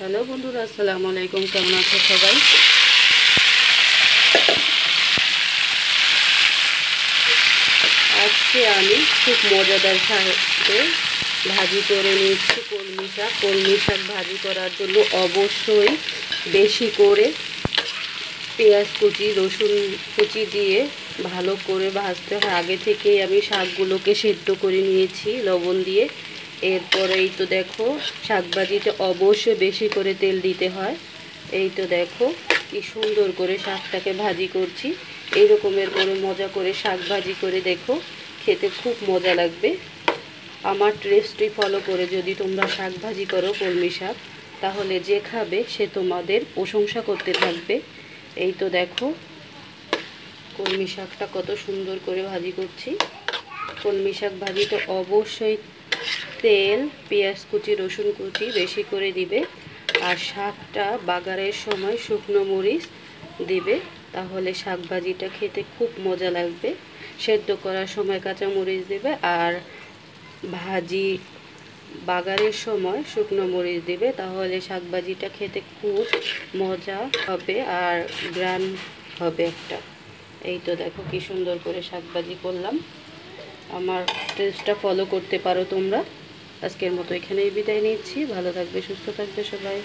Hello বন্ধুরা, আসসালামু আলাইকুম। কেমন আছো সবাই? আজকে আমি খুব মজাদার সাথে ভাজি করে নিচ্ছি কলমি শাক। কলমি শাক ভাজি করার জন্য অবশ্যই বেশি করে পেঁয়াজ কুচি, রসুন কুচি দিয়ে ভালো করে ভাজতে হয়। আগে থেকেই আমি শাকগুলোকে সেদ্ধ করে নিয়েছি লবণ দিয়ে। এরপরেই তো দেখো, শাক ভাজিতে অবশ্যই বেশি করে তেল দিতে হয়। এই তো দেখো কি সুন্দর করে শাকটাকে ভাজি করছি। এই রকমের করে মজা করে শাক ভাজি করে দেখো, খেতে খুব মজা লাগবে। আমার রেসিপি ফলো করে যদি তোমরা শাক ভাজি করো কলমি শাক, তাহলে যে খাবে সে তোমাদের প্রশংসা করতে থাকবে। এই তো দেখো কলমি শাকটা কত সুন্দর করে ভাজি করছি। কলমি শাক ভাজিতে অবশ্যই তেল, পেঁয়াজ কুচি, রসুন কুচি বেশি করে দিবে। আর শাকটা বাগারের সময় শুকনো মরিচ দিবে, তাহলে শাক ভাজিটা খেতে খুব মজা লাগবে। সেদ্ধ করার সময় কাঁচা মরিচ দেবে, আর ভাজি বাগারের সময় শুকনো মরিচ দিবে, তাহলে শাক ভাজিটা খেতে খুব মজা হবে আর গ্রান হবে একটা। এই তো দেখো কি সুন্দর করে শাক ভাজি করলাম। আমার টেস্টটা ফলো করতে পারো তোমরা। আজকের মতো এখানেই বিদায় নিচ্ছি। ভালো থাকবে, সুস্থ থাকবে সবাই।